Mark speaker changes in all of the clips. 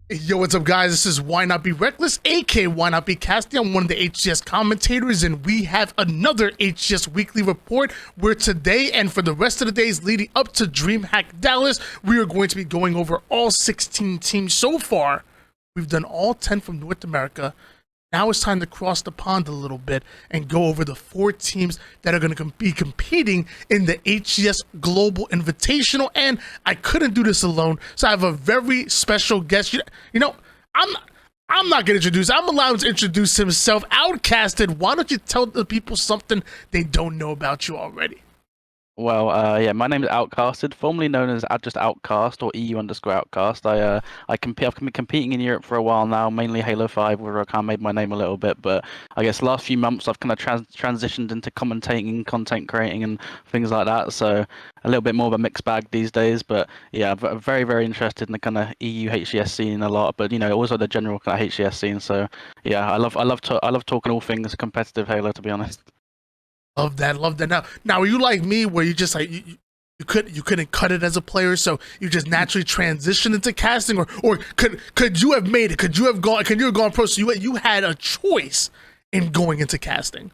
Speaker 1: Yo, what's up, guys? This is Why Not Be Reckless, aka Why Not Be Casting. I'm one of the HCS commentators, and we have another HCS weekly report where today and for the rest of the days leading up to Dreamhack Dallas, we are going to be going over all 16 teams so far. We've done all 10 from North America. Now it's time to cross the pond a little bit and go over the 4 teams that are going to be competing in the HCS Global Invitational. And I couldn't do this alone, so I have a very special guest. You know, I'm not going to introduce. I'm allowed him to introduce himself. Outqasted, why don't you tell the people something they don't know about you already?
Speaker 2: Well, yeah, my name is Outqasted, formerly known as just Outcast or EU_Outcast. I've been competing in Europe for a while now, mainly Halo 5, where I kind of made my name a little bit. But I guess the last few months I've kind of transitioned into commentating, content creating, and things like that. So a little bit more of a mixed bag these days. But yeah, I'm very, very interested in the kind of EU HCS scene a lot. But also the general kind of HCS scene. So yeah, I love talking all things competitive Halo, to be honest.
Speaker 1: Love that, love that. Now, are you like me, where you just like you couldn't cut it as a player, so you just naturally transitioned into casting, or could you have made it? Could you have gone pro? So you had a choice in going into casting.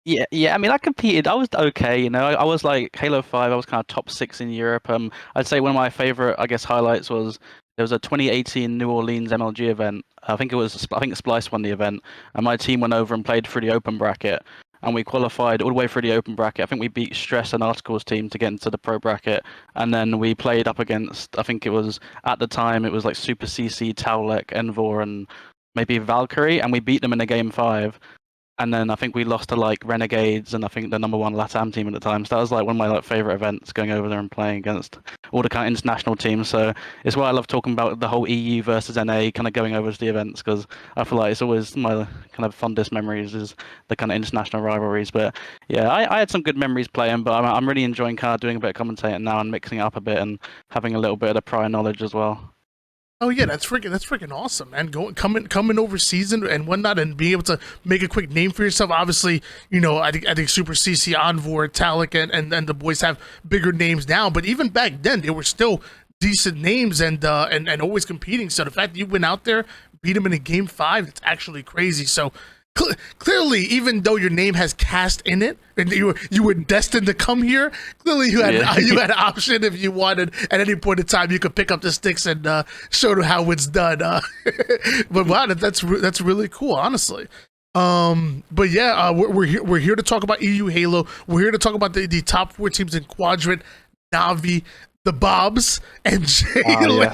Speaker 2: Yeah. I mean, I competed. I was okay. I was like Halo 5. I was kind of top 6 in Europe. I'd say one of my favorite, I guess, highlights was there was a 2018 New Orleans MLG event. I think Splice won the event, and my team went over and played through the open bracket. And we qualified all the way through the open bracket. I think we beat Stress and Articles team to get into the pro bracket. And then we played up against, I think it was, at the time, it was like Super CC, Towlek, Envor, and maybe Valkyrie. And we beat them in a game 5. And then I think we lost to like Renegades and I think the #1 LATAM team at the time. So that was like one of my favorite events, going over there and playing against all the kind of international teams. So it's why I love talking about the whole EU versus NA, kind of going over to the events, because I feel like it's always my kind of fondest memories is the kind of international rivalries. But yeah, I had some good memories playing, but I'm really enjoying kind of doing a bit of commentating now and mixing it up a bit and having a little bit of the prior knowledge as well.
Speaker 1: Oh yeah, that's freaking awesome, man. Coming overseas and whatnot, and being able to make a quick name for yourself. Obviously, I think Super CC, Envor, Talik, and the boys have bigger names now, but even back then they were still decent names and always competing. So the fact that you went out there, beat them in a game 5, it's actually crazy. So clearly, even though your name has cast in it, and you were destined to come here, clearly you had an option if you wanted. At any point in time, you could pick up the sticks and show them how it's done. But wow, that's really cool, honestly. But yeah, we're here to talk about EU Halo. We're here to talk about the top 4 teams in Quadrant, Navi, the Bobs, and J-Lings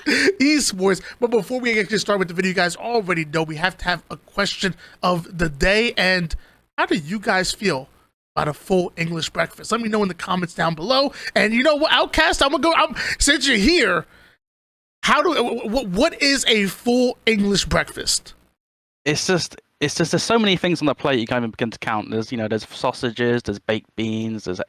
Speaker 1: Esports. But before we actually start with the video, you guys already know we have to have a question of the day. And how do you guys feel about a full English breakfast? Let me know in the comments down below. And you know what, Outcast, since you're here, what is a full English breakfast?
Speaker 2: It's just there's so many things on the plate you can't even begin to count. There's sausages, there's baked beans, there's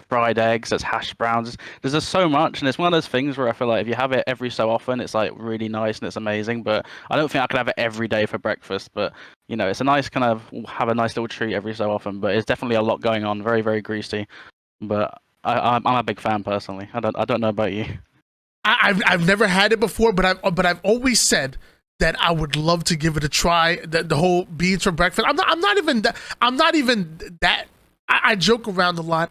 Speaker 2: fried eggs, there's hash browns. There's just so much, and it's one of those things where I feel like if you have it every so often, it's like really nice and it's amazing. But I don't think I could have it every day for breakfast. But it's a nice kind of have a nice little treat every so often. But it's definitely a lot going on, very, very greasy. But I'm a big fan personally. I don't know about you.
Speaker 1: I've never had it before, but I've always said that I would love to give it a try. The whole beans for breakfast. I'm not even that. I joke around a lot.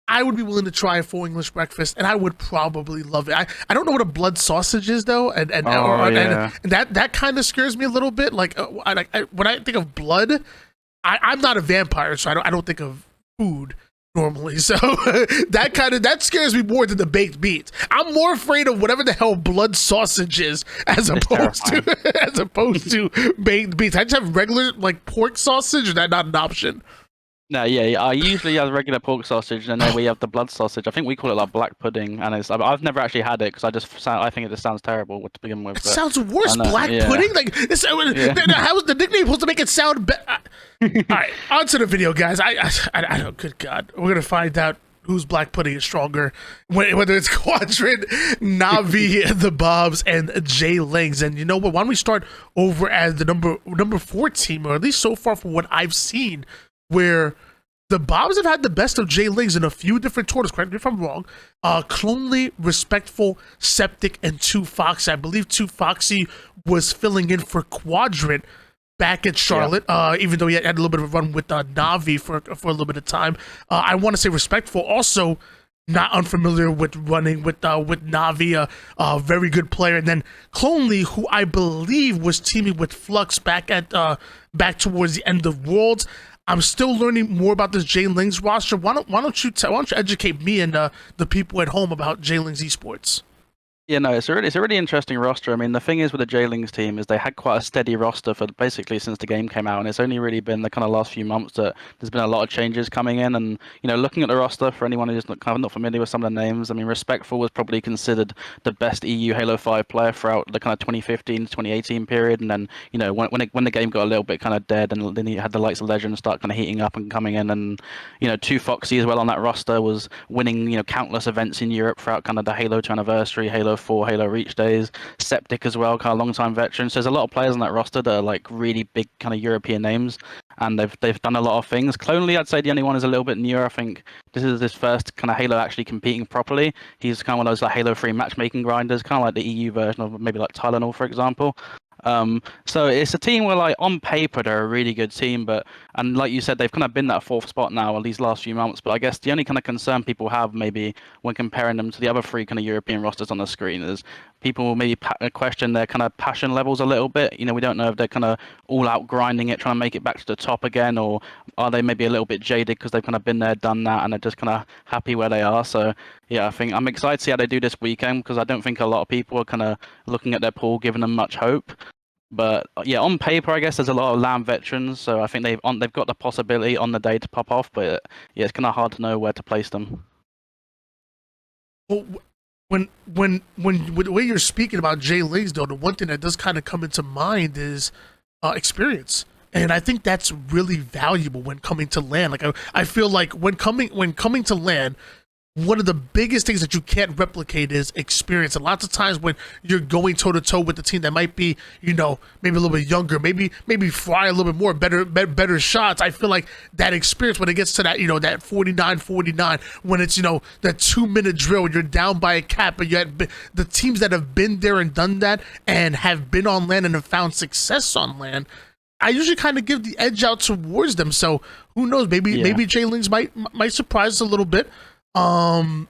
Speaker 1: I would be willing to try a full English breakfast, and I would probably love it. I don't know what a blood sausage is though, and that kind of scares me a little bit. Like when I think of blood, I'm not a vampire, so I don't think of food normally, so that scares me more than the baked beans. I'm more afraid of whatever the hell blood sausage is as opposed to baked beans. I just have regular like pork sausage, or that not an option?
Speaker 2: No, yeah. I usually have regular pork sausage, and then we have the blood sausage. I think we call it like black pudding, and I've never actually had it because I think it just sounds terrible to begin with.
Speaker 1: It sounds worse. Black pudding, like this. How is the nickname supposed to make it sound better? All right, on to the video, guys. I don't. Good God, we're gonna find out whose black pudding is stronger, whether it's Quadrant, Navi, the Bobs, and J-Lings. And you know what? Why don't we start over as the number 4 team, or at least so far from what I've seen, where the Bobs have had the best of J-Lings in a few different tournaments. Correct me if I'm wrong. Clonely, Respectful, Septic, and 2 Foxy. I believe 2 Foxy was filling in for Quadrant back at Charlotte, even though he had a little bit of a run with Navi for a little bit of time. I want to say Respectful also not unfamiliar with running with Navi, a very good player, and then Clonely, who I believe was teaming with Flux back towards the end of Worlds. I'm still learning more about this J-Lings roster. Why don't you educate me and the people at home about J-Lings Esports?
Speaker 2: Yeah, no, it's a really interesting roster. I mean, the thing is with the J-Lings team is they had quite a steady roster for basically since the game came out, and it's only really been the kind of last few months that there's been a lot of changes coming in. And looking at the roster for anyone who's not familiar with some of the names, I mean, Respectful was probably considered the best EU Halo 5 player throughout the kind of 2015 to 2018 period. And then when the game got a little bit kind of dead, and then you had the likes of Legends start kind of heating up and coming in, and 2 Foxy as well on that roster was winning countless events in Europe throughout kind of the Halo 2 anniversary, Halo 4, Halo Reach days. Septic as well, kind of long-time veteran. So there's a lot of players on that roster that are like really big kind of European names, and they've done a lot of things. Clonely, I'd say the only one is a little bit newer. I think this is his first kind of Halo actually competing properly. He's kind of one of those like Halo 3 matchmaking grinders, kind of like the EU version of maybe like Tylenol, for example. So it's a team where, like, on paper they're a really good team, and like you said, they've kind of been that 4th spot now these last few months. But I guess the only kind of concern people have maybe when comparing them to the other 3 kind of European rosters on the screen is people will maybe question their kind of passion levels a little bit. We don't know if they're kind of all out grinding it, trying to make it back to the top again, or are they maybe a little bit jaded because they've kind of been there, done that, and they're just kind of happy where they are. So yeah, I think I'm excited to see how they do this weekend, because I don't think a lot of people are kind of looking at their pool, giving them much hope. But yeah, on paper, I guess there's a lot of LAN veterans, so I think they've got the possibility on the day to pop off. But yeah, it's kind of hard to know where to place them.
Speaker 1: Well, when the way you're speaking about J-Lings, though, the one thing that does kind of come into mind is experience. And I think that's really valuable when coming to LAN. Like I feel like when coming to LAN, one of the biggest things that you can't replicate is experience. And lots of times when you're going toe to toe with a team that might be, maybe a little bit younger, maybe fly a little bit more, better shots, I feel like that experience when it gets to that, that 49-49, when it's, that 2-minute drill, you're down by a cap, but yet the teams that have been there and done that and have been on LAN and have found success on LAN, I usually kind of give the edge out towards them. So who knows? Maybe J-Lings might surprise us a little bit. I'm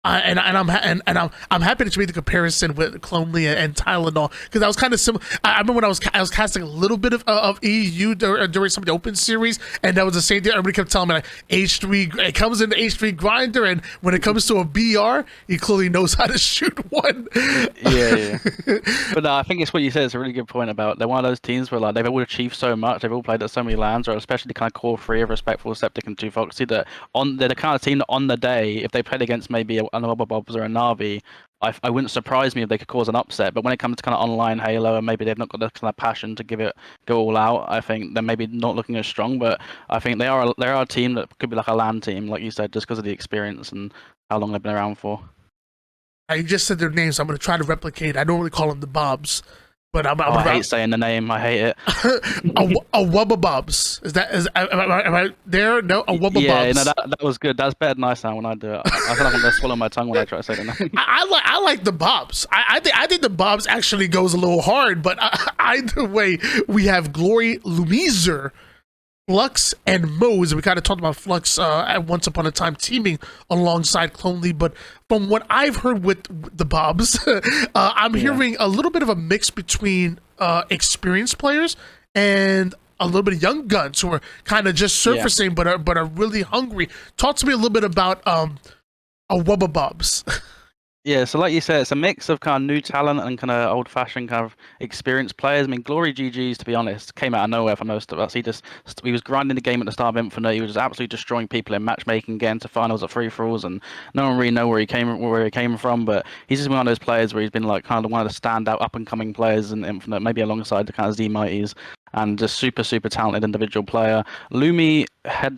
Speaker 1: happy to make the comparison with Clonely and Tylenol, because I was kind of similar. I remember when I was casting a little bit of EU during some of the Open series, and that was the same thing. Everybody kept telling me like H3, it comes in the H3 grinder, and when it comes to a BR, he clearly knows how to shoot one.
Speaker 2: Yeah. But no, I think it's what you said. It's a really good point about they're one of those teams where like they've all achieved so much, they've all played at so many lands, or especially the kind of core 3 of Respectful, Septic, and 2 Foxy, that they're the kind of team that on the day, if they played against maybe an Bobs or a Navi, I wouldn't surprise me if they could cause an upset. But when it comes to kind of online Halo, and maybe they've not got the kind of passion to go all out, I think they're maybe not looking as strong. But I think they are a team that could be like a LAN team, like you said, just because of the experience and how long they've been around for.
Speaker 1: I just said their names. I'm going to try to replicate. I don't really call them the Bobs, but I
Speaker 2: hate saying the name. I hate it.
Speaker 1: a Wubba Bobs. Am I there? No, a Wubba Bobs.
Speaker 2: Yeah, no, that was good. That's better than I sound when I do it. I feel like I'm going to swallow my tongue when I try to say the name.
Speaker 1: I like the Bobs. I think the Bobs actually goes a little hard, but either way, we have Glory, Lumizer, Flux, and Mose. We kind of talked about Flux at once upon a time teaming alongside Clonely, but from what I've heard with the Bobs, I'm hearing a little bit of a mix between experienced players and a little bit of young guns who are kind of just surfacing, but are really hungry. Talk to me a little bit about a Wubba Bobs.
Speaker 2: Yeah, so like you said, it's a mix of kind of new talent and kind of old-fashioned kind of experienced players. I mean, Glory GG's, to be honest, came out of nowhere for most of us. He was grinding the game at the start of Infinite. He was absolutely destroying people in matchmaking, getting to finals at free-for-alls, and no one really know where he came from. But he's just one of those players where he's been like kind of one of the standout up-and-coming players in Infinite, maybe alongside the kind of Z Mighties, and just super talented individual player. Lumi,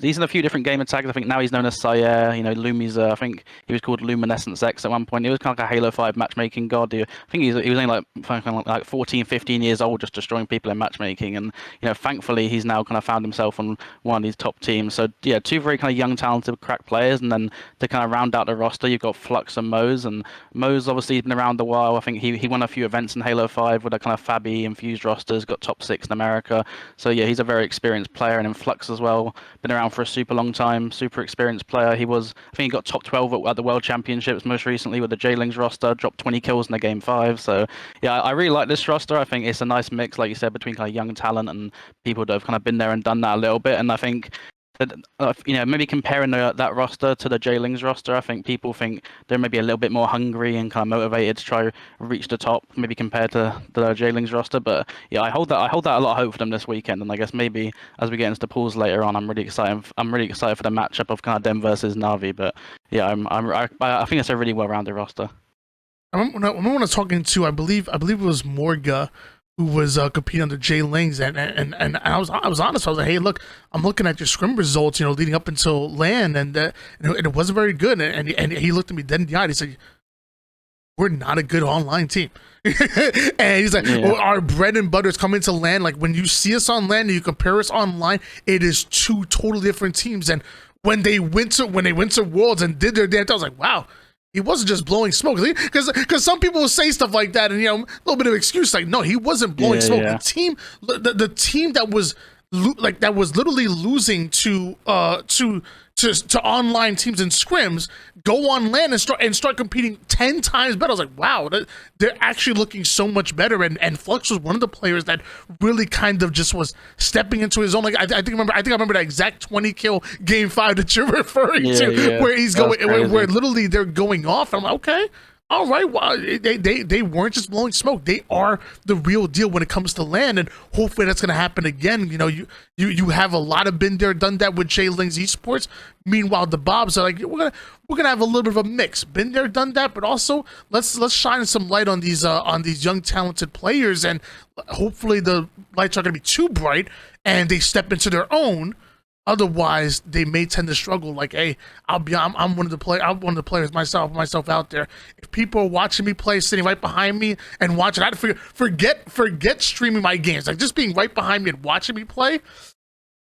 Speaker 2: he's in a few different game tags. I think now he's known as Sire. You know, Lumi's. I think he was called Luminescence X at one point. He was kind of like a Halo 5 matchmaking god. I think he was only like 14, 15 years old, just destroying people in matchmaking. And you know, thankfully, he's now kind of found himself on one of these top teams. So yeah, two very kind of young, talented, crack players. And then to kind of round out the roster, you've got Flux and Mose. And Mose obviously been around a while. I think he won a few events in Halo 5 with a kind of Fabi infused rosters. Got top 6 in America. So yeah, he's a very experienced player. And in Flux as well, been around for a super long time, super experienced player. I think he got top 12 at the World Championships most recently with the J-Lings roster, dropped 20 kills in the game 5. So yeah, I really like this roster. I think it's a nice mix, like you said, between kind of young talent and people that have kind of been there and done that a little bit. And I think that, you know, maybe comparing that roster to the J-Lings roster, I think people think they're maybe a little bit more hungry and kind of motivated to try reach the top, maybe compared to the J-Lings roster. But yeah, I hold that a lot of hope for them this weekend. And I guess maybe as we get into the pools later on, I'm really excited for the matchup of kind of them versus Navi. But yeah, I think it's a really well-rounded roster.
Speaker 1: I remember when I was talking to, I believe it was Morga, who was competing under J-Lings, and I was honest. I was like, hey, look, I'm looking at your scrim results, you know, leading up until LAN, and it wasn't very good. And he looked at me dead in the eye. He said, "We're not a good online team." And he's like, well, our bread and butter is coming to LAN. Like when you see us on LAN and you compare us online, it is two totally different teams. And when they went to Worlds and did their dance, I was like, wow. He wasn't just blowing smoke, because some people will say stuff like that, and you know, a little bit of excuse, like no, he wasn't blowing smoke. Yeah. The team that was literally losing to online teams and scrims go on LAN and start competing 10 times better. I was like, wow, they're actually looking so much better. And Flux was one of the players that really kind of just was stepping into his own. Like I think I remember that exact 20 kill game 5 that you're referring to, where he's going, where literally they're going off. I'm like, okay. All right, well, they weren't just blowing smoke. They are the real deal when it comes to LAN, and hopefully that's going to happen again. You know, you have a lot of been there, done that with J-Lings Esports. Meanwhile, the Bobs are like, we're gonna have a little bit of a mix. Been there, done that, but also let's shine some light on these young talented players, and hopefully the lights are going to be too bright and they step into their own. Otherwise, they may tend to struggle. Like, hey, I'm one of the players myself out there. If people are watching me play, sitting right behind me and watching, I forget streaming my games. Like just being right behind me and watching me play,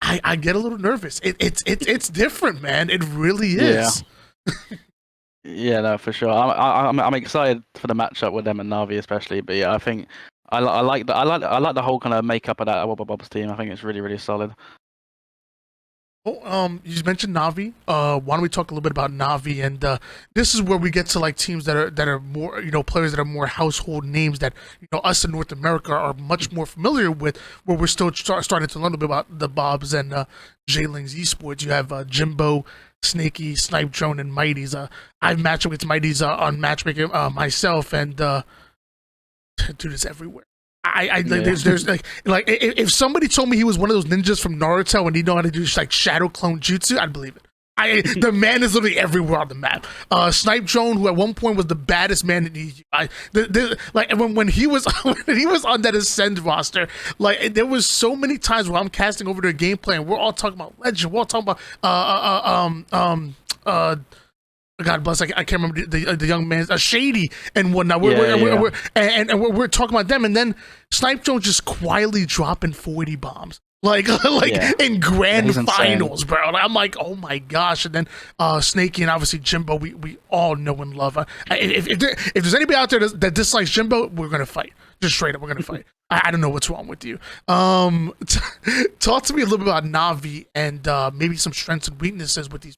Speaker 1: I get a little nervous. It's different, man. It really is.
Speaker 2: Yeah. Yeah, no, for sure. I'm excited for the matchup with them and Navi especially. But yeah, I think I like the whole kind of makeup of that Bob's team. I think it's really, really solid.
Speaker 1: Oh, you just mentioned Navi. Why don't we talk a little bit about Navi? And this is where we get to like teams that are more, you know, players that are more household names that, you know, us in North America are much more familiar with. Where we're still starting to learn a bit about the Bobs and J-Lings Esports. You have Jimbo, Snaky, Snipe Drone, and Mighty's. I've matched with Mighty's on matchmaking myself, and dude, it's everywhere. There's like if somebody told me he was one of those ninjas from Naruto and he know how to do like shadow clone jutsu, I'd believe it. The man is literally everywhere on the map. Snipe Drone, who at one point was the baddest man in EU. Like when he was on that Ascend roster, like there was so many times where I'm casting over their gameplay and we're all talking about Legend, we're all talking about God bless, I can't remember the young man, Shady and whatnot. We're talking about them, and then Snipe Jones just quietly dropping 40 bombs, like in grand finals, bro. I'm like, oh my gosh. And then Snaky and obviously Jimbo, we all know and love. If there's anybody out there that dislikes Jimbo, we're gonna fight. Just straight up, we're gonna fight. I don't know what's wrong with you. Talk to me a little bit about Navi and maybe some strengths and weaknesses with these.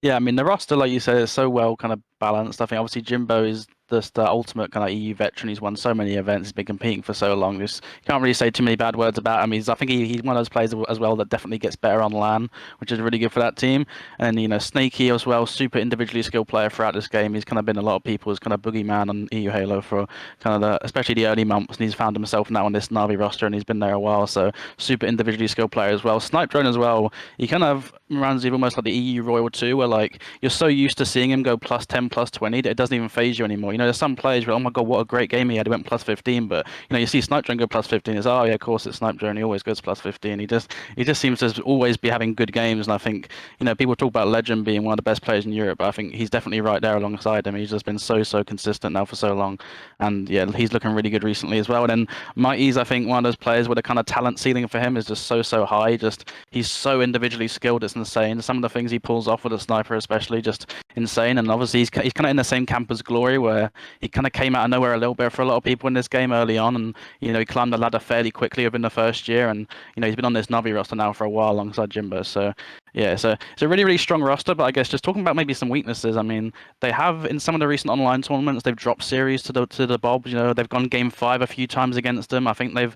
Speaker 2: Yeah, I mean, the roster, like you said, is so well kind of balanced. I think obviously Jimbo is just the ultimate kind of EU veteran. He's won so many events. He's been competing for so long. Just can't really say too many bad words about him. I think he's one of those players as well that definitely gets better on LAN, which is really good for that team. And you know, Snaky as well, super individually skilled player throughout this game. He's kind of been a lot of people's kind of boogeyman on EU Halo for kind of especially the early months. And he's found himself now on this Navi roster, and he's been there a while. So super individually skilled player as well. Snipe Drone as well. He kind of reminds you almost like the EU Royal 2, where like you're so used to seeing him go +10, +20 that it doesn't even phase you anymore. anymore. You know, there's some players where, oh my god, what a great game he had. He went plus 15, but you know, you see Snipe Drone go plus 15. It's oh yeah, of course it's Snipe Drone. He always goes plus 15. He just seems to always be having good games. And I think, you know, people talk about Legend being one of the best players in Europe, but I think he's definitely right there alongside him. He's just been so consistent now for so long, and yeah, he's looking really good recently as well. And then Mighty's, I think, one of those players where the kind of talent ceiling for him is just so high. Just he's so individually skilled, it's insane. Some of the things he pulls off with a sniper, especially, just insane. And obviously he's kind of in the same camp as Glory, where he kind of came out of nowhere a little bit for a lot of people in this game early on, and you know, he climbed the ladder fairly quickly within the first year, and you know, he's been on this Navi roster now for a while alongside Jimbo. So yeah, so it's a really strong roster. But I guess just talking about maybe some weaknesses, I mean, they have in some of the recent online tournaments, they've dropped series to the Bobs. You know, they've gone game 5 a few times against them. I think they've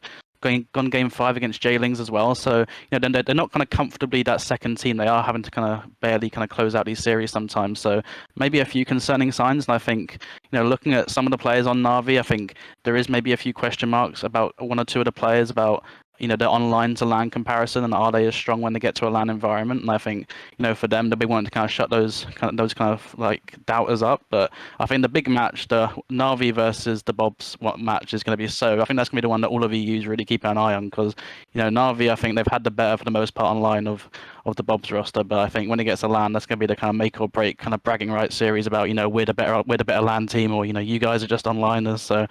Speaker 2: gone game 5 against J-Lings as well. So you know, they're not kind of comfortably that second team. They are having to kind of barely kind of close out these series sometimes. So maybe a few concerning signs. And I think, you know, looking at some of the players on Navi, I think there is maybe a few question marks about one or two of the players about, you know, the online to LAN comparison, and are they as strong when they get to a LAN environment? And I think, you know, for them, they'll be wanting to kind of shut those kind of like doubters up. But I think the big match, the Navi versus the Bobs match, is going to be I think that's going to be the one that all of EUs really keep an eye on, because, you know, Navi, I think they've had the better for the most part online of the Bobs roster. But I think when it gets to LAN, that's going to be the kind of make or break kind of bragging rights series about, you know, we're the better LAN team, or, you know, you guys are just onliners. So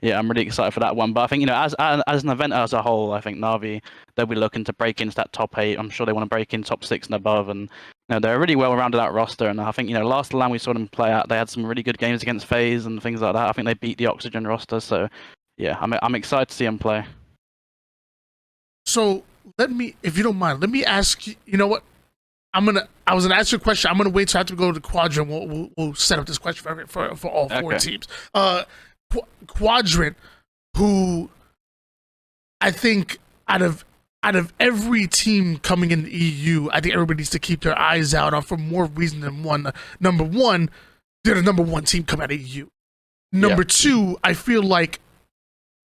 Speaker 2: yeah, I'm really excited for that one. But I think, you know, as an event as a whole, I think Navi, they'll be looking to break into that top 8. I'm sure they want to break in top 6 and above. And, you know, they're really well rounded out roster. And I think, you know, last LAN we saw them play out, they had some really good games against FaZe and things like that. I think they beat the Oxygen roster. So yeah, I'm excited to see them play.
Speaker 1: So if you don't mind, let me ask you. You know what? I was gonna ask you a question. I'm gonna wait till after we go to the Quadrant. We'll set up this question for all 4 teams. Quadrant, who I think out of every team coming in the EU, I think everybody needs to keep their eyes out on for more reason than one. Number one, they're the number 1 team coming out of EU. Number 2, I feel like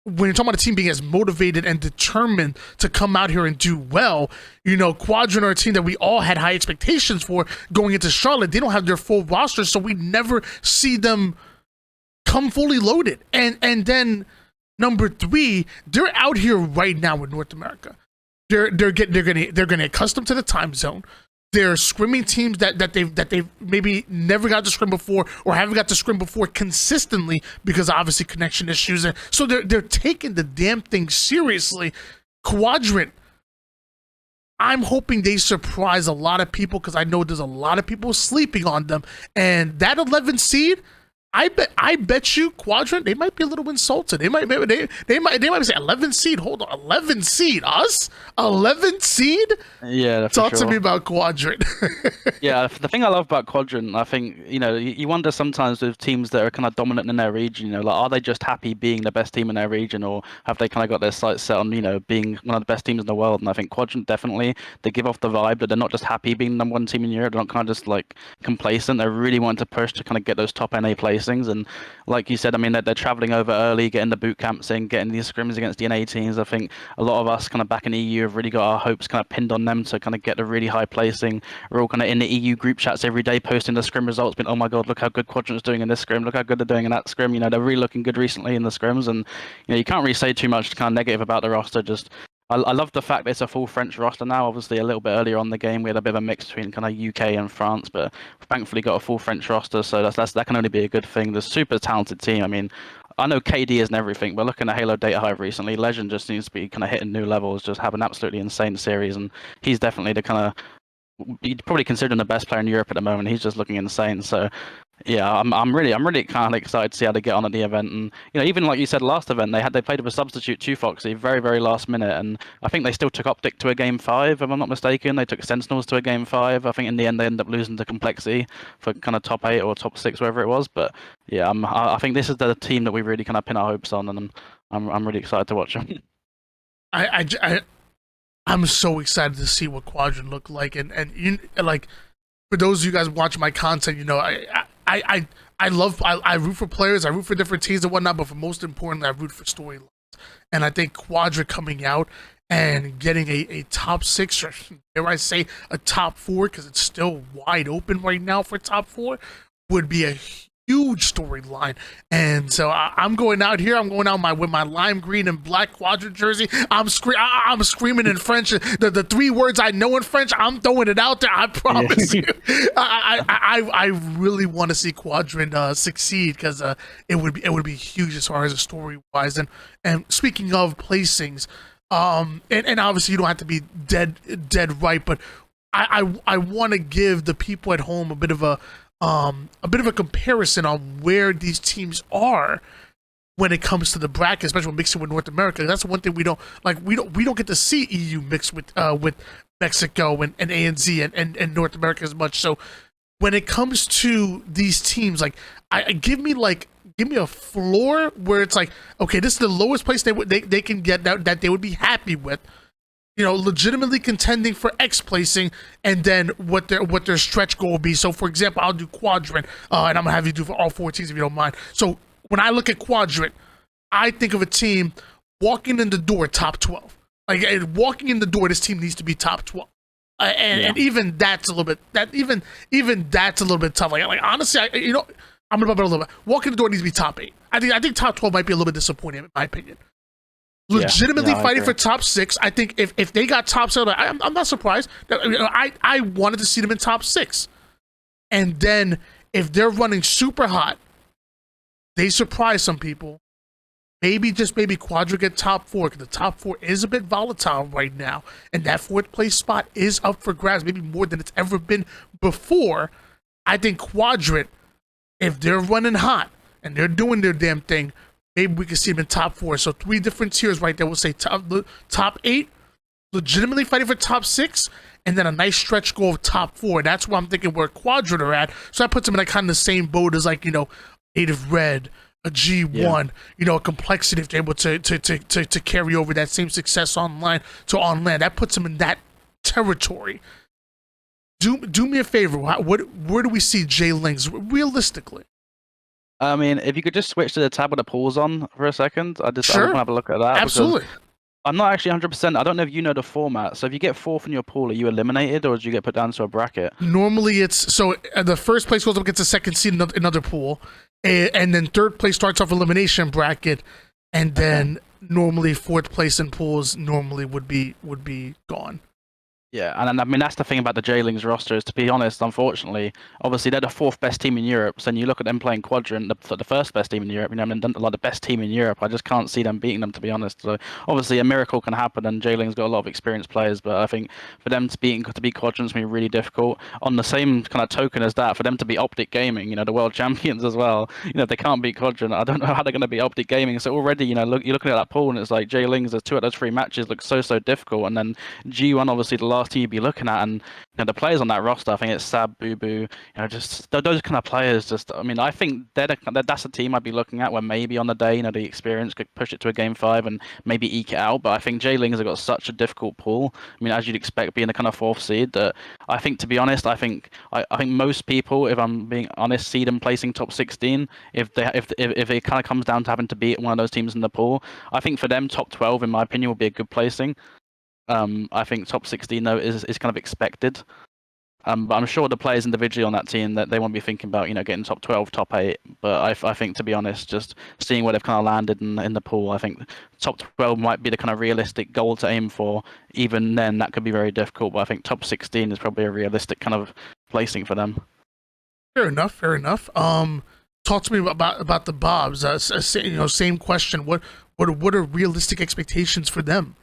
Speaker 1: when you're talking about a team being as motivated and determined to come out here and do well, you know, Quadrant are a team that we all had high expectations for going into Charlotte. They don't have their full roster, so we never see them come fully loaded. And then number 3, they're out here right now in North America. They're getting accustomed to the time zone. They're scrimming teams that they've maybe never got to scrim before, or haven't got to scrim before consistently because of obviously connection issues. And so they're taking the damn thing seriously. Quadrant, I'm hoping they surprise a lot of people, because I know there's a lot of people sleeping on them. And that 11 seed, I bet you Quadrant, they might be a little insulted. They might say 11 seed. Hold on, 11 seed, us 11 seed.
Speaker 2: Yeah,
Speaker 1: talk to me about Quadrant.
Speaker 2: Yeah, the thing I love about Quadrant, I think, you know, you wonder sometimes with teams that are kind of dominant in their region, you know, like, are they just happy being the best team in their region, or have they kind of got their sights set on, you know, being one of the best teams in the world? And I think Quadrant, definitely, they give off the vibe that they're not just happy being the number 1 team in Europe. They're not kind of just like complacent. They really want to push to kind of get those top NA places. And like you said, I mean, they're traveling over early, getting the boot camps in, getting these scrims against the NA teams. I think a lot of us kind of back in the EU have really got our hopes kind of pinned on them to kind of get the really high placing. We're all kind of in the EU group chats every day posting the scrim results, being, oh my god, look how good Quadrant's doing in this scrim, look how good they're doing in that scrim. You know, they're really looking good recently in the scrims, and you know, you can't really say too much kind of negative about the roster. Just I love the fact that it's a full French roster now. Obviously, a little bit earlier on in the game, we had a bit of a mix between kind of UK and France, but thankfully got a full French roster, so that can only be a good thing. The super talented team. I mean, I know KD isn't everything, but looking at Halo Data Hive recently, Legend just seems to be kind of hitting new levels, just have an absolutely insane series, and he's definitely the kind of, you'd probably consider him the best player in Europe at the moment. He's just looking insane. So yeah, I'm really kind of excited to see how they get on at the event. And you know, even like you said, last event they played with a substitute, 2Foxy, very last minute, and I think they still took Optic to a game 5, if I'm not mistaken. They took Sentinels to a game 5. I think in the end they ended up losing to Complexity for kind of top 8 or top 6, wherever it was. But yeah, I think this is the team that we really kind of pin our hopes on, and I'm really excited to watch them.
Speaker 1: I'm so excited to see what Quadrant look like, and you, like, for those of you guys watching my content, you know, I root for players, I root for different teams and whatnot, but for most importantly, I root for storylines. And I think Quadrant coming out and getting a top 6, or dare I say a top 4, because it's still wide open right now for top 4, would be a huge storyline. And so I'm going out here. I'm going out with my lime green and black Quadrant jersey. I'm screaming in French. The three words I know in French, I'm throwing it out there. I promise you. I really want to see Quadrant succeed, because it would be huge as far as the story wise. And speaking of placings, and obviously you don't have to be dead right, but I want to give the people at home a bit of a comparison on where these teams are when it comes to the bracket, especially when mixing with North America. That's one thing we don't like. We don't get to see EU mixed with Mexico and ANZ and North America as much. So when it comes to these teams, like give me a floor where it's like, okay, this is the lowest place they can get that they would be happy with. Legitimately contending for X placing, and then what their stretch goal will be. So, for example, I'll do Quadrant, and I'm gonna have you do for all 4 teams if you don't mind. So, when I look at Quadrant, I think of a team walking in the door top 12. Like, walking in the door, this team needs to be top 12. And even that's a little bit even that's a little bit tough. Like honestly, I'm gonna bump it a little bit. Walking in the door needs to be top 8. I think top 12 might be a little bit disappointing in my opinion. Legitimately fighting for top 6. I think if they got top 7, I'm not surprised. I wanted to see them in top 6. And then if they're running super hot, they surprise some people. Maybe Quadrant get top 4, because the top 4 is a bit volatile right now, and that 4th place spot is up for grabs, maybe more than it's ever been before. I think Quadrant, if they're running hot and they're doing their damn thing, maybe we can see them in top 4. So 3 different tiers right there. We'll say top 8, legitimately fighting for top 6, and then a nice stretch goal of top 4. That's where I'm thinking where Quadrant are at. So that puts them in kind of the same boat as Native Red, a G1, a Complexity, if they're able to carry over that same success online to on land. That puts them in that territory. Do me a favor. Where do we see J-Lings realistically?
Speaker 2: I mean, if you could just switch to the tab with the pause on for a second, I want to have a look at that.
Speaker 1: Absolutely.
Speaker 2: I'm not actually 100%. I don't know if you know the format. So if you get 4th in your pool, are you eliminated, or do you get put down to a bracket?
Speaker 1: Normally, it's the first place goes up against the second seed in another pool, and then 3rd place starts off elimination bracket, and then normally 4th place in pools normally would be gone.
Speaker 2: Yeah, and I mean, that's the thing about the J-Lings roster is, to be honest, unfortunately, obviously they're the 4th best team in Europe. So when you look at them playing Quadrant, the 1st best team in Europe, like the best team in Europe, I just can't see them beating them, to be honest. So obviously a miracle can happen, and J-Lings got a lot of experienced players, but I think for them to beat Quadrant's going to be really difficult. On the same kind of token as that, for them to be Optic Gaming, the world champions as well, if they can't beat Quadrant, I don't know how they're going to be Optic Gaming. So already, you're looking at that pool, and it's like J-Lings, there's 2 out of those 3 matches look so difficult, and then G1, obviously the last team you'd be looking at, and the players on that roster, I think it's Sab, Boo Boo, just those kind of players. I mean, I think that's a team I'd be looking at where maybe on the day, the experience could push it to a game 5 and maybe eke it out. But I think J-Lings have got such a difficult pool. I mean, as you'd expect, being the kind of 4th seed, that I think, to be honest, I think most people, if I'm being honest, see them placing top 16. If it kind of comes down to having to beat one of those teams in the pool, I think for them, top 12, in my opinion, will be a good placing. I think top 16 though is kind of expected. But I'm sure the players individually on that team, that they won't be thinking about getting top 12, top 8. But I think, to be honest, just seeing where they've kind of landed in the pool, I think top 12 might be the kind of realistic goal to aim for. Even then, that could be very difficult. But I think top 16 is probably a realistic kind of placing for them.
Speaker 1: Fair enough. Talk to me about the Bobs. Same question. What are realistic expectations for them?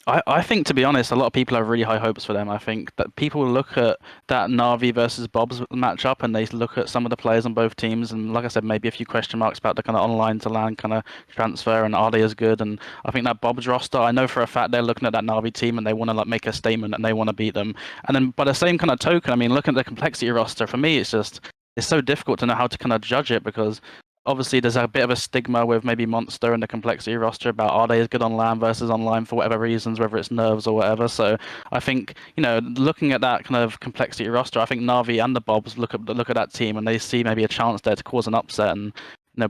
Speaker 2: I think, to be honest, a lot of people have really high hopes for them. I think that people look at that Navi versus Bob's matchup, and they look at some of the players on both teams, and like I said, maybe a few question marks about the kind of online to LAN kind of transfer, and are they as good? And I think that Bob's roster, I know for a fact they're looking at that Navi team, and they want to make a statement, and they want to beat them. And then by the same kind of token, I mean, looking at the Complexity roster, for me, it's so difficult to know how to kind of judge it, because obviously there's a bit of a stigma with maybe Monster and the Complexity roster about, are they as good on LAN versus online for whatever reasons, whether it's nerves or whatever. So I think, looking at that kind of Complexity roster, I think Navi and the Bobs look at that team, and they see maybe a chance there to cause an upset. And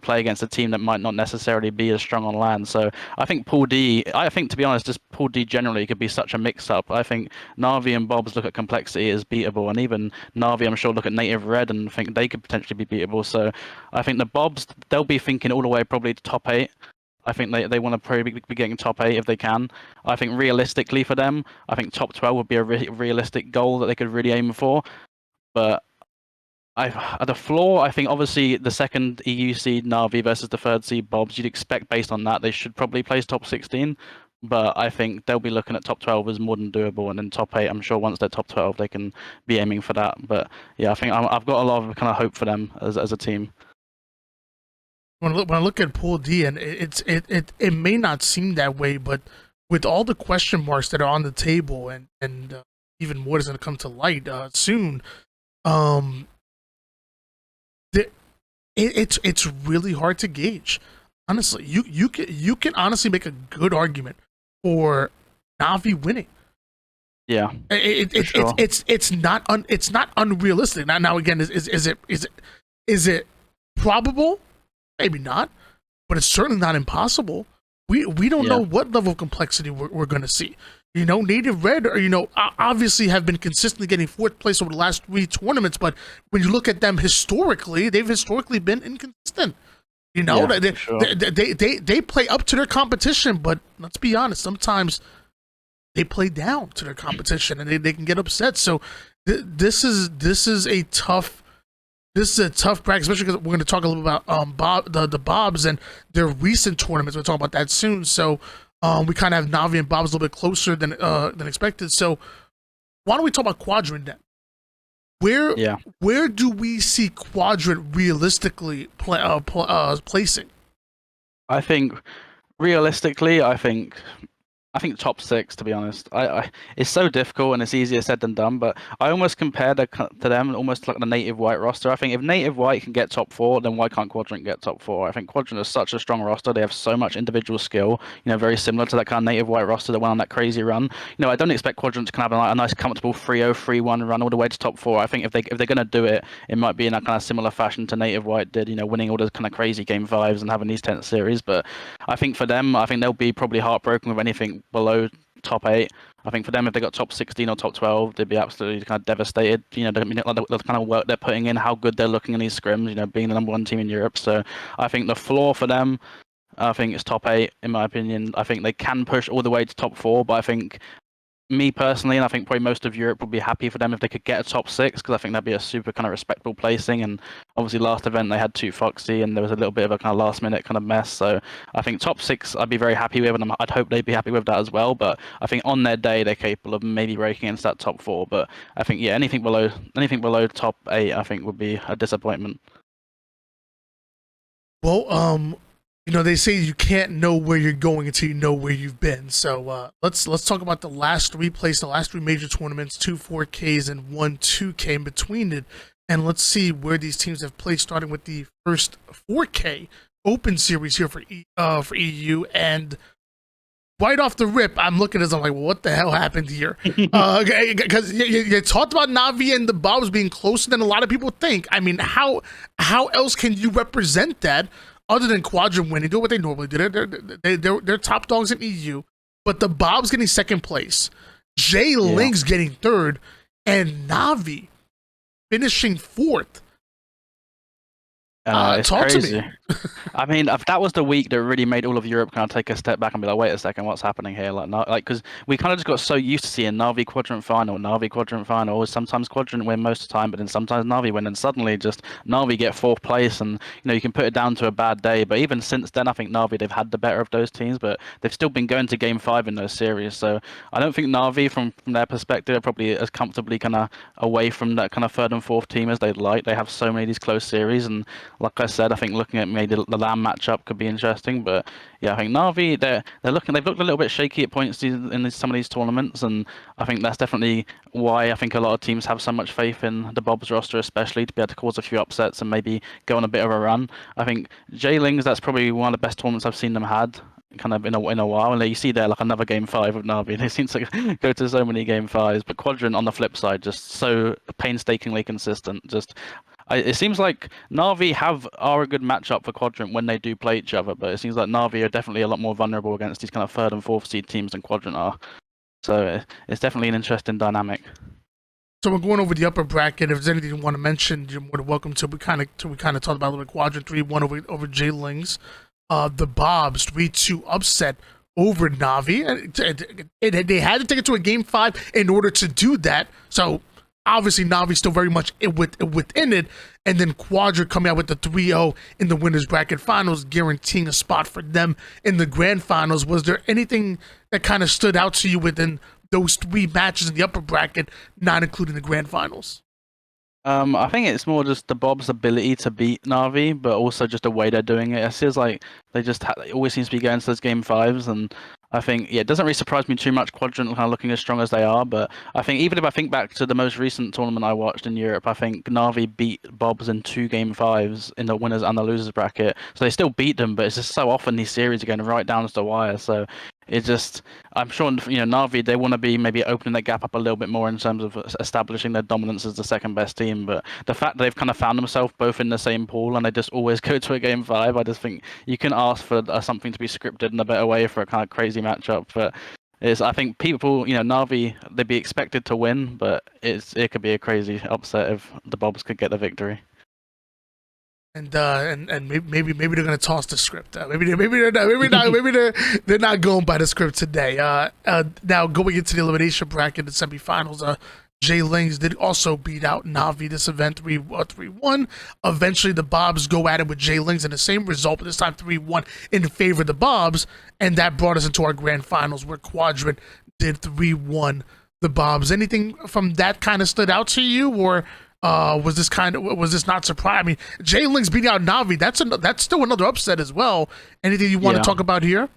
Speaker 2: play against a team that might not necessarily be as strong on land. So I think Pool D, I think to be honest, just Pool D generally could be such a mix-up. I think Navi and Bobs look at complexity as beatable, and even Navi, I'm sure, look at native red and think they could potentially be beatable. So I think the Bobs, they'll be thinking all the way probably to top 8. I think they want to probably be getting top 8 if they can. I think realistically for them, I think top 12 would be a realistic goal that they could really aim for. But at the floor, I think obviously the second EU seed Navi versus the third seed Bobs, you'd expect based on that they should probably place top 16. But I think they'll be looking at top 12 as more than doable, and then top 8, I'm sure once they're top 12, they can be aiming for that. But yeah, I think I've got a lot of kind of hope for them as a team.
Speaker 1: When I look at Pool D, and it may not seem that way, but with all the question marks that are on the table, and even more is going to come to light soon, it's really hard to gauge. Honestly, you can honestly make a good argument for Navi winning.
Speaker 2: Yeah,
Speaker 1: it's not unrealistic. Now again, is it probable? Maybe not, but it's certainly not impossible. We don't know what level of complexity we're going to see. Native Red, obviously have been consistently getting 4th place over the last 3 tournaments, but when you look at them historically, they've historically been inconsistent. They play up to their competition, but let's be honest, sometimes they play down to their competition, and they can get upset. So this is a tough bracket, especially because we're going to talk a little bit about the Bobs and their recent tournaments. We'll talk about that soon. So we kind of have Navi and Bobs a little bit closer than expected. So why don't we talk about Quadrant then? Where do we see Quadrant realistically placing?
Speaker 2: I think realistically, I think top 6, to be honest. It's so difficult and it's easier said than done, but I almost compare to them almost like the native white roster. I think if native white can get top 4, then why can't Quadrant get top 4? I think Quadrant is such a strong roster. They have so much individual skill, very similar to that kind of native white roster that went on that crazy run. I don't expect Quadrant to kind of have a nice comfortable 3-0, 3-1 run all the way to top 4. I think if they're going to do it, it might be in a kind of similar fashion to native white did, winning all those kind of crazy game 5s and having these tense series. But I think for them, I think they'll be probably heartbroken with anything below top 8. I think for them, if they got top 16 or top 12, they'd be absolutely kind of devastated. The kind of work they're putting in, how good they're looking in these scrims, being the number 1 team in Europe. So I think the floor for them, I think it's top 8, in my opinion. I think they can push all the way to top 4, but I think me personally, and I think probably most of Europe would be happy for them if they could get a top 6, because I think that'd be a super kind of respectable placing. And obviously last event they had 2 Foxy and there was a little bit of a kind of last minute kind of mess. So I think top 6 I'd be very happy with, and I'd hope they'd be happy with that as well. But I think on their day they're capable of maybe breaking into that top 4. But I think anything below top 8 I think would be a disappointment.
Speaker 1: Well, they say you can't know where you're going until you know where you've been. So let's talk about the last 3 major tournaments, 2 4Ks and 1 2K in between it, and let's see where these teams have placed. Starting with the first 4K Open Series here for EU, and right off the rip, I'm looking at this, I'm like, well, what the hell happened here? Because you talked about Navi and the Bobs being closer than a lot of people think. I mean, how else can you represent that? Other than Quadrant winning, do what they normally do. They're top dogs in EU, but the Bob's getting 2nd place, J-Lings getting 3rd, and Navi finishing 4th.
Speaker 2: It's
Speaker 1: Talk
Speaker 2: crazy.
Speaker 1: to me.
Speaker 2: I mean, that was the week that really made all of Europe kind of take a step back and be like, wait a second, what's happening here? Because we kind of just got so used to seeing Navi Quadrant final, sometimes Quadrant win most of the time, but then sometimes Navi win, and suddenly just Navi get 4th place, and you can put it down to a bad day. But even since then, I think Navi, they've had the better of those teams, but they've still been going to game 5 in those series. So I don't think Navi, from their perspective, are probably as comfortably kind of away from that kind of 3rd and 4th team as they'd like. They have so many of these close series, and like I said, I think looking at maybe the LAN matchup could be interesting. But yeah, I think Navi, they've looked a little bit shaky at points in some of these tournaments, and I think that's definitely why I think a lot of teams have so much faith in the Bobs roster, especially to be able to cause a few upsets and maybe go on a bit of a run. I think J-Lings, that's probably one of the best tournaments I've seen them had kind of in a while, and you see there like another game 5 of Navi. They seem to go to so many game 5s, but Quadrant on the flip side, just so painstakingly consistent. Just it seems like Navi are a good matchup for Quadrant when they do play each other, but it seems like Navi are definitely a lot more vulnerable against these kind of third and fourth seed teams than Quadrant are. So it's definitely an interesting dynamic.
Speaker 1: So we're going over the upper bracket. If there's anything you want to mention, you're more than welcome to. We kind of talked about a little bit. Quadrant 3-1 over J-Lings. The Bobs 3-2 upset over Navi, and they had to take it to a game 5 in order to do that. So obviously Navi still very much within it, and then Quadrant coming out with the 3-0 in the winners bracket finals, guaranteeing a spot for them in the grand finals. Was there anything that kind of stood out to you within those 3 matches in the upper bracket, not including the grand finals?
Speaker 2: I think it's more just the Bob's ability to beat Navi, but also just the way they're doing it. It feels like they just it always seems to be going to those game 5s, and I think it doesn't really surprise me too much. Quadrant kind of looking as strong as they are, but I think even if I think back to the most recent tournament I watched in Europe, I think Navi beat Bob's in 2 game 5s in the winners and the losers bracket. So they still beat them, but it's just so often these series are going right down to the wire. So it just, I'm sure, Navi, they want to be maybe opening that gap up a little bit more in terms of establishing their dominance as the second best team. But the fact that they've kind of found themselves both in the same pool and they just always go to a game 5, I just think you can ask for something to be scripted in a better way for a kind of crazy matchup. But I think people, Navi, they'd be expected to win, but it could be a crazy upset if the Bobs could get the victory.
Speaker 1: And maybe they're gonna toss the script. Maybe they're not going by the script today. Now going into the elimination bracket, the semifinals, J-Lings did also beat out Navi this event 3-1. Eventually, the Bobs go at it with J-Lings in the same result, but this time 3-1 in favor of the Bobs, and that brought us into our grand finals where Quadrant did 3-1 the Bobs. Anything from that kind of stood out to you, or was this not surprising? I mean, J-Lings beating out Navi, that's still another upset as well. Anything you want to talk about here?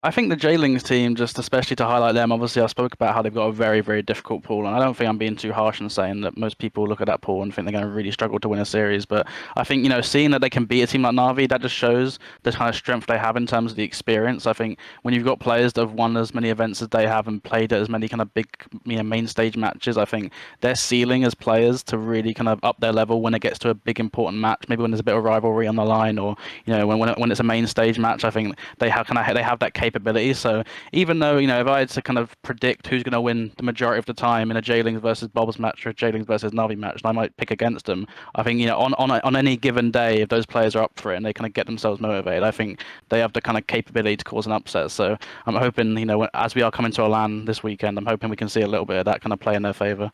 Speaker 2: I think the J-Lings team, just especially to highlight them, obviously I spoke about how they've got a very, very difficult pool, and I don't think I'm being too harsh in saying that most people look at that pool and think they're going to really struggle to win a series, but I think, seeing that they can beat a team like Navi, that just shows the kind of strength they have in terms of the experience. I think when you've got players that have won as many events as they have and played at as many kind of big, main stage matches, I think their ceiling as players to really kind of up their level when it gets to a big important match, maybe when there's a bit of rivalry on the line, or when it's a main stage match, I think they have that capability. So even though, if I had to kind of predict who's going to win the majority of the time in a J-Lings versus Bob's match or a J-Lings versus Navi match, and I might pick against them, I think, on any given day, if those players are up for it and they kind of get themselves motivated, I think they have the kind of capability to cause an upset. So I'm hoping, as we are coming to a LAN this weekend, I'm hoping we can see a little bit of that kind of play in their favor.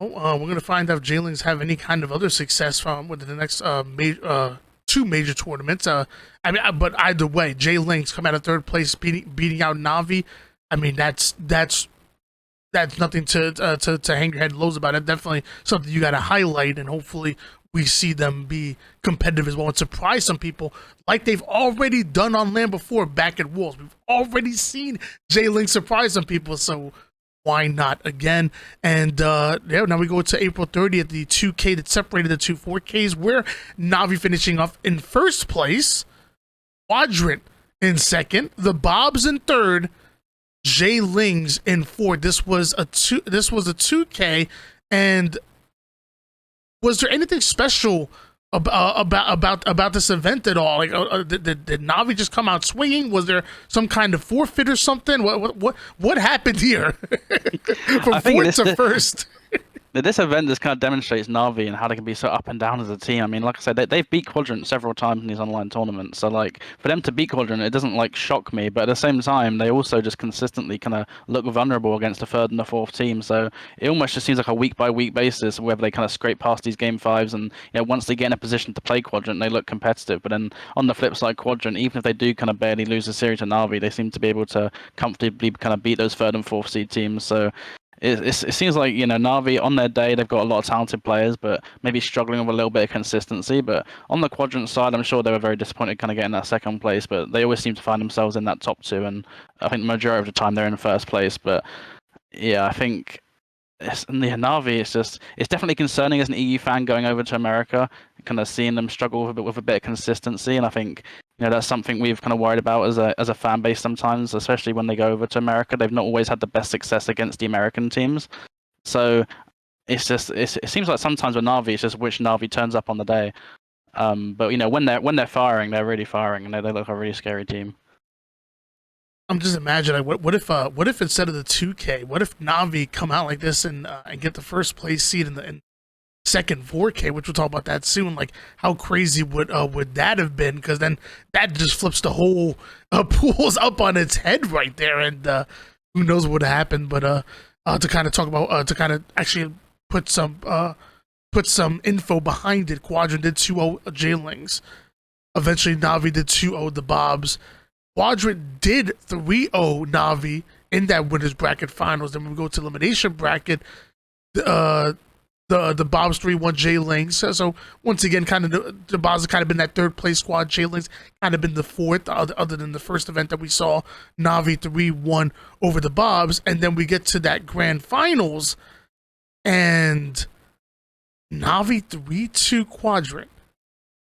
Speaker 1: We're going to find out if J-Lings have any kind of other success with the next 2 major tournaments. But either way, J-Lings come out of 3rd place, beating out Navi. I mean, that's nothing to hang your head lows about. It definitely something you got to highlight, and hopefully we see them be competitive as well and surprise some people like they've already done on land before back at Wolves. We've already seen J-Lings surprise some people, so why not again? And now we go to April 30th, the 2K that separated the 2 4Ks, where Navi finishing off in 1st place, Quadrant in 2nd, the Bobs in 3rd, J-Lings in 4th. This was a 2K, and was there anything special about this event at all? Like, did Navi just come out swinging? Was there some kind of forfeit or something? What happened here from 4th to 1st?
Speaker 2: This event just kind of demonstrates Navi and how they can be so up and down as a team. I mean, like I said, they've beat Quadrant several times in these online tournaments. So, like, for them to beat Quadrant, it doesn't, shock me. But at the same time, they also just consistently kind of look vulnerable against the 3rd and the 4th team. So it almost just seems like a week-by-week basis, whether they kind of scrape past these game 5s. And, once they get in a position to play Quadrant, they look competitive. But then on the flip side, Quadrant, even if they do kind of barely lose a series to Navi, they seem to be able to comfortably kind of beat those 3rd and 4th seed teams. So it seems like, Navi on their day, they've got a lot of talented players, but maybe struggling with a little bit of consistency. But on the Quadrant side, I'm sure they were very disappointed kind of getting that 2nd place, but they always seem to find themselves in that top 2. And I think the majority of the time they're in 1st place. But yeah, I think Navi, it's definitely concerning as an EU fan going over to America, kind of seeing them struggle with a bit of consistency. And I think, that's something we've kind of worried about as a fan base sometimes, especially when they go over to America. They've not always had the best success against the American teams. So it's just it seems like sometimes with Navi, it's just which Navi turns up on the day. But when they're firing, they're really firing, and they look like a really scary team.
Speaker 1: I'm just imagining what if instead of the 2K, what if Navi come out like this and get the first place seed in the second 4K, which we'll talk about that soon. Like, how crazy would that have been? Because then that just flips the whole pools up on its head right there, and who knows what happened. But to kind of talk about to kind of actually put some info behind it, Quadrant did 2-0 J-Lings. Eventually, Navi did 2-0 the Bobs. Quadrant did 3-0 Navi in that winners bracket finals. Then when we go to elimination bracket, the Bobs 3-1 J-Lings. So once again, kind of the Bobs have kind of been that third place squad. J-Lings kind of been the fourth, other than the first event that we saw, Navi 3-1 over the Bobs. And then we get to that grand finals, and Navi 3-2 Quadrant,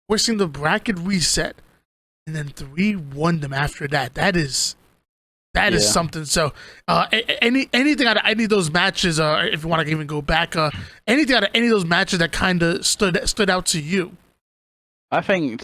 Speaker 1: forcing the bracket reset, and then 3-1 them after that. That is something. So anything out of any of those matches, if you want to even go back, anything out of any of those matches that kind of stood out to you?
Speaker 2: I think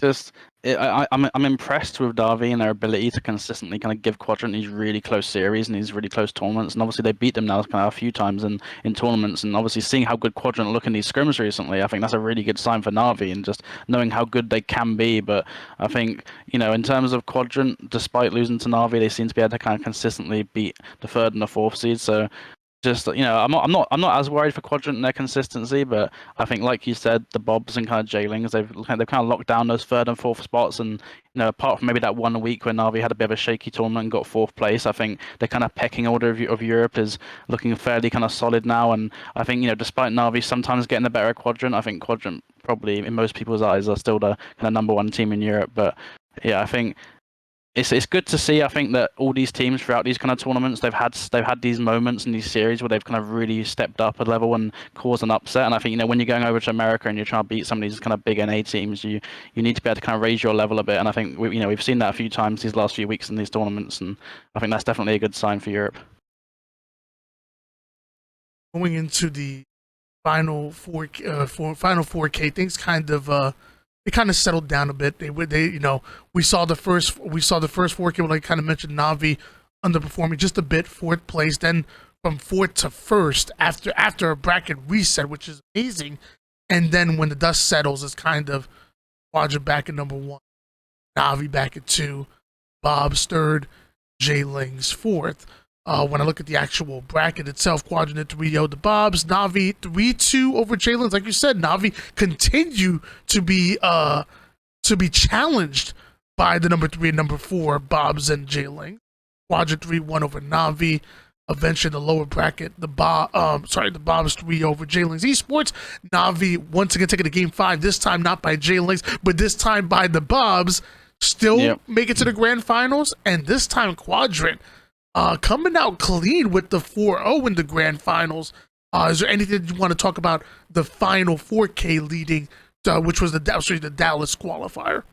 Speaker 2: I'm impressed with Navi and their ability to consistently kind of give Quadrant these really close series and these really close tournaments. And obviously they beat them now kind of a few times in tournaments. And obviously seeing how good Quadrant look in these scrims recently, I think that's a really good sign for Navi, and just knowing how good they can be. But I think, in terms of Quadrant, despite losing to Navi, they seem to be able to kind of consistently beat the third and the fourth seed. So just, I'm not as worried for Quadrant and their consistency, but I think, like you said, the Bobs and kind of J-Lings, they've kind of locked down those third and fourth spots. And apart from maybe that 1 week where Navi had a bit of a shaky tournament and got fourth place, I think the kind of pecking order of Europe is looking fairly kind of solid now. And I think, despite Navi sometimes getting the better of Quadrant, I think Quadrant probably in most people's eyes are still the kind of number one team in Europe. But yeah, I think it's good to see. I think that all these teams throughout these kind of tournaments, they've had these moments in these series where they've kind of really stepped up a level and caused an upset. And I think, when you're going over to America and you're trying to beat some of these kind of big NA teams, you need to be able to kind of raise your level a bit. And I think we've seen that a few times these last few weeks in these tournaments, and I think that's definitely a good sign for Europe.
Speaker 1: Going into the final 4K, things kind of it kind of settled down a bit. We saw the first 4K, like I kind of mentioned, Navi underperforming just a bit, fourth place, then from fourth to first after a bracket reset, which is amazing. And then when the dust settles, it's kind of Quadrant back at number 1, Navi back at 2, Bob's third, J-Lings fourth. When I look at the actual bracket itself, Quadrant at 3-0 the Bobs, Navi 3-2 over J-Lings. Like you said, Navi continue to be challenged by the number 3 and number 4 Bobs and J-Lings. Quadrant 3-1 over Navi. Eventually, the lower bracket, the Bobs 3 over J-Lings Esports. Navi once again taking the game 5. This time not by J-Lings, but this time by the Bobs. Still make it to the grand finals, and this time Quadrant coming out clean with the 4-0 in the grand finals. Is there anything you want to talk about the final 4K leading, which was the Dallas qualifier?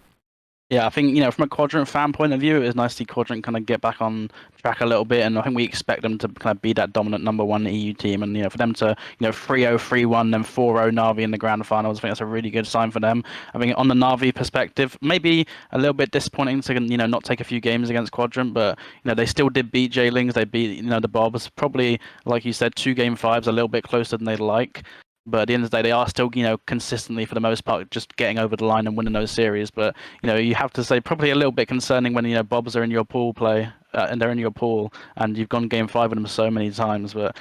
Speaker 2: Yeah, I think, from a Quadrant fan point of view, it was nice to see Quadrant kind of get back on track a little bit, and I think we expect them to kind of be that dominant number 1 EU team, and for them to 3-0, 3-1, then 4-0 Navi in the grand finals, I think that's a really good sign for them. I think on the Navi perspective, maybe a little bit disappointing to not take a few games against Quadrant, but they still did beat J-Lings, they beat the Bobs, probably, like you said, 2 game 5s, a little bit closer than they'd like. But at the end of the day, they are still, consistently, for the most part, just getting over the line and winning those series. But, you have to say probably a little bit concerning when, Bobs are in your pool play, and they're in your pool, and you've gone game 5 with them so many times. But,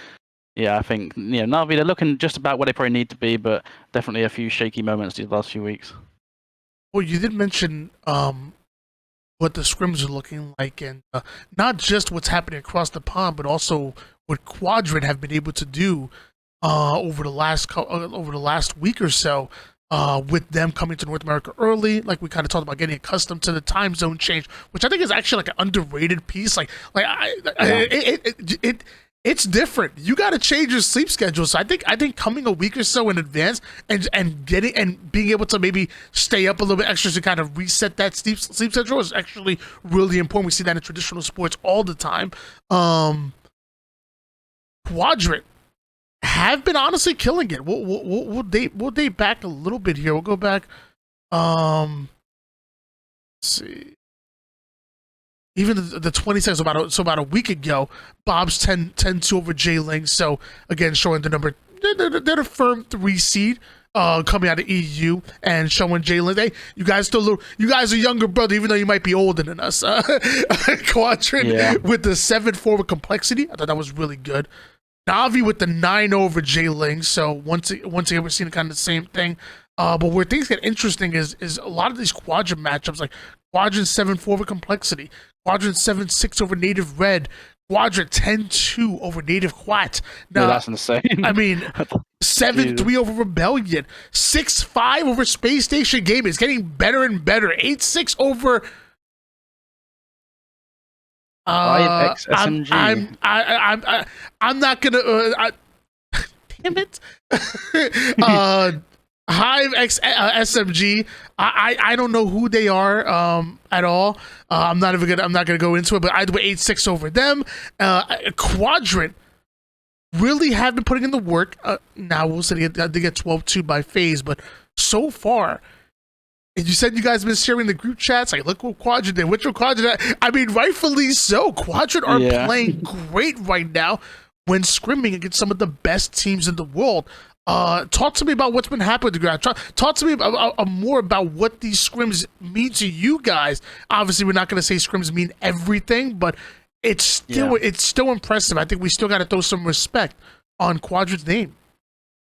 Speaker 2: yeah, I think, Navi, they're looking just about where they probably need to be, but definitely a few shaky moments these last few weeks.
Speaker 1: Well, you did mention what the scrims are looking like, and not just what's happening across the pond, but also what Quadrant have been able to do over the last week or so, with them coming to North America early. Like we kind of talked about, getting accustomed to the time zone change, which I think is actually like an underrated piece. It's different. You got to change your sleep schedule. So I think coming a week or so in advance and being able to maybe stay up a little bit extra to kind of reset that sleep schedule is actually really important. We see that in traditional sports all the time. Quadrant have been honestly killing it. We'll date back a little bit here. We'll go back. Let's see. Even the 22nd, so about a week ago, Bob's 10-2 over J-Lings. So again, showing the number, they're the firm 3 seed. Coming out of EU and showing J-Lings, hey, you guys are younger brother, even though you might be older than us. Quadrant with the 7-4 with complexity, I thought that was really good. Navi with the 9 over J-Lings, so once again we're seeing kind of the same thing. But where things get interesting is a lot of these Quadrant matchups, like Quadrant 7-4 with complexity, Quadrant 7-6 over native red, Quadrant 10-2 over native Quat. Now,
Speaker 2: that's insane.
Speaker 1: I mean, 7-3 over Rebellion, 6-5 over Space Station Gaming. It's getting better and better. 8-6 over.
Speaker 2: Hive SMG.
Speaker 1: I'm not gonna. Damn it. Hive X SMG. I don't know who they are at all. I'm not gonna go into it. But either way, 8-6 over them. Quadrant really have been putting in the work. Now we'll say they get 12-2 by phase, but so far. And you said you guys have been sharing the group chats. Like, look what Quadrant did. Which one Quadrant? I mean, rightfully so. Quadrant are playing great right now when scrimming against some of the best teams in the world. Talk to me about what's been happening with the ground. Talk to me about, more about what these scrims mean to you guys. Obviously, we're not going to say scrims mean everything, but it's still impressive. I think we still got to throw some respect on Quadrant's name.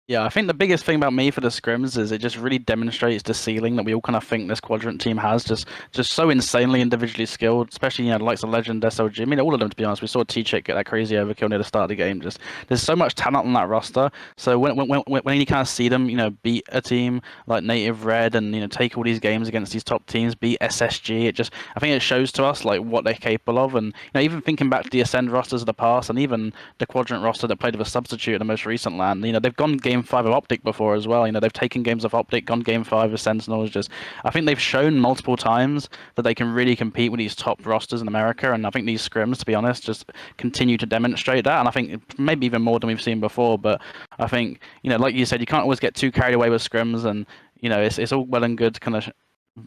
Speaker 2: Yeah, I think the biggest thing about me for the scrims is it just really demonstrates the ceiling that we all kind of think this Quadrant team has. Just so insanely individually skilled, especially, the likes of Legend, SLG. I mean, all of them, to be honest. We saw T-Chick get that crazy overkill near the start of the game. Just there's so much talent on that roster. So when you kind of see them, beat a team like Native Red and, take all these games against these top teams, beat SSG, I think it shows to us like what they're capable of. And even thinking back to the Ascend rosters of the past and even the Quadrant roster that played with a substitute in the most recent LAN, they've gone Game 5 of Optic before as well. They've taken games of Optic, gone Game 5 of Sentinels. I think they've shown multiple times that they can really compete with these top rosters in America, and I think these scrims, to be honest, just continue to demonstrate that. And I think maybe even more than we've seen before. But I think, like you said, you can't always get too carried away with scrims, and it's all well and good to kind of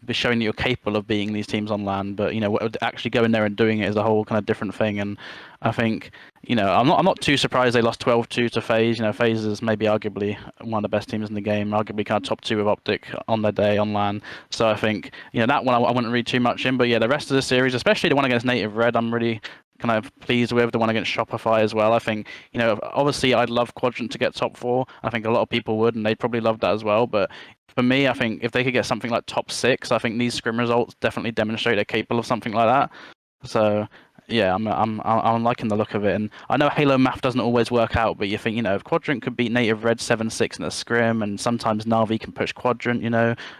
Speaker 2: be showing that you're capable of beating these teams on LAN, but actually going there and doing it is a whole kind of different thing. And I think I'm not too surprised they lost 12-2 to FaZe. FaZe is maybe arguably one of the best teams in the game, arguably kind of top 2 with Optic on their day on LAN. So I think that one I wouldn't read too much in, but the rest of the series, especially the one against Native Red, I'm really kind of pleased with. The one against Shopify as well. I think obviously I'd love Quadrant to get top 4. I think a lot of people would, and they'd probably love that as well. But for me, I think if they could get something like top 6, I think these scrim results definitely demonstrate they're capable of something like that. So yeah, I'm liking the look of it. And I know Halo math doesn't always work out, but you think if Quadrant could beat Native Red 7-6 in a scrim, and sometimes Navi can push Quadrant, and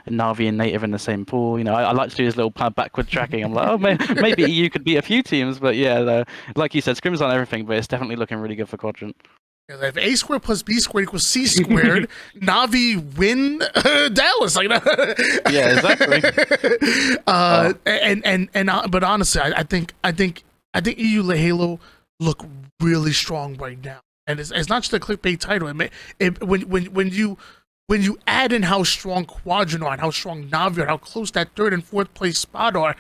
Speaker 2: Navi and Native in the same pool. I like to do this little kind of backward tracking. I'm like, oh, maybe EU could beat a few teams, but like you said, scrims aren't everything, but it's definitely looking really good for Quadrant.
Speaker 1: If A squared plus B squared equals C squared, Navi win Dallas.
Speaker 2: Yeah, exactly.
Speaker 1: But honestly, I think EU Halo look really strong right now, and it's not just a clickbait title. When you add in how strong Quadrant are and how strong Navi are, how close that 3rd and 4th place spot are,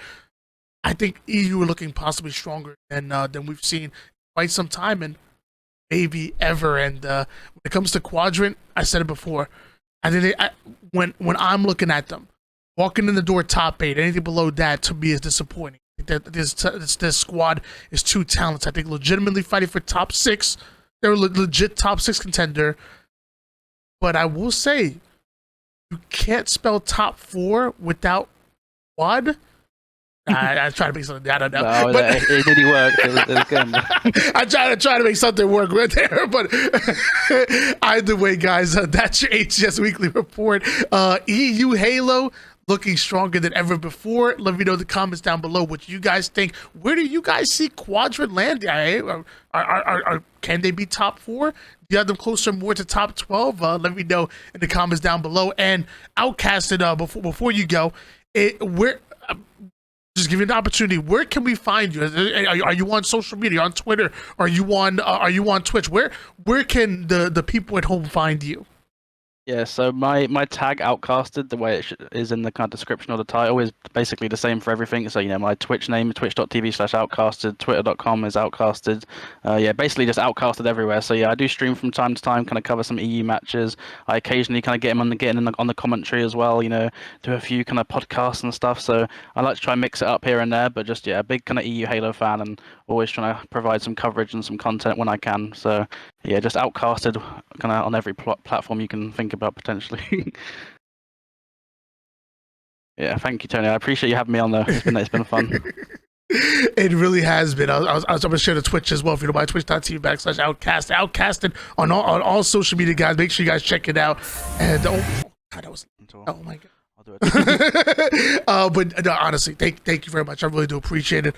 Speaker 1: I think EU are looking possibly stronger than we've seen quite some time and maybe ever. And when it comes to Quadrant, I said it before. I think when I'm looking at them, walking in the door top 8, anything below that to me is disappointing. This squad is too talented. I think legitimately fighting for top 6. They're a legit top 6 contender. But I will say, you can't spell top 4 without quad. I try to make something. I don't know.
Speaker 2: No, but it really worked. It was good.
Speaker 1: I try to make something work right there. But either way, guys, that's your HCS Weekly Report. EU Halo looking stronger than ever before. Let me know in the comments down below what you guys think. Where do you guys see Quadrant landing? Can they be top 4? Do you have them closer more to top 12? Let me know in the comments down below. And Outqasted, before you go, just give you an opportunity. Where can we find you? Are you on social media, on Twitter? Are you on Twitch? Where can the people at home find you?
Speaker 2: Yeah, so my tag Outqasted, the way it is in the kind of description of the title, is basically the same for everything. So, my Twitch name, twitch.tv/Outqasted, twitter.com is Outqasted. Yeah, basically just Outqasted everywhere. So, yeah, I do stream from time to time, kind of cover some EU matches. I occasionally kind of get in on the commentary as well, do a few kind of podcasts and stuff. So, I like to try and mix it up here and there, but just, yeah, a big kind of EU Halo fan and always trying to provide some coverage and some content when I can. So, yeah, just Outqasted kind of on every platform you can think about potentially. Yeah, thank you, Tony. I appreciate you having me on there. It's been fun.
Speaker 1: It really has been. I was going to share the Twitch as well. If you don't mind, twitch.tv/Outcast. Outcasted on all social media, guys. Make sure you guys check it out. And God, that was. Oh my God.
Speaker 2: I'll do it.
Speaker 1: But no, honestly, thank you very much. I really do appreciate it.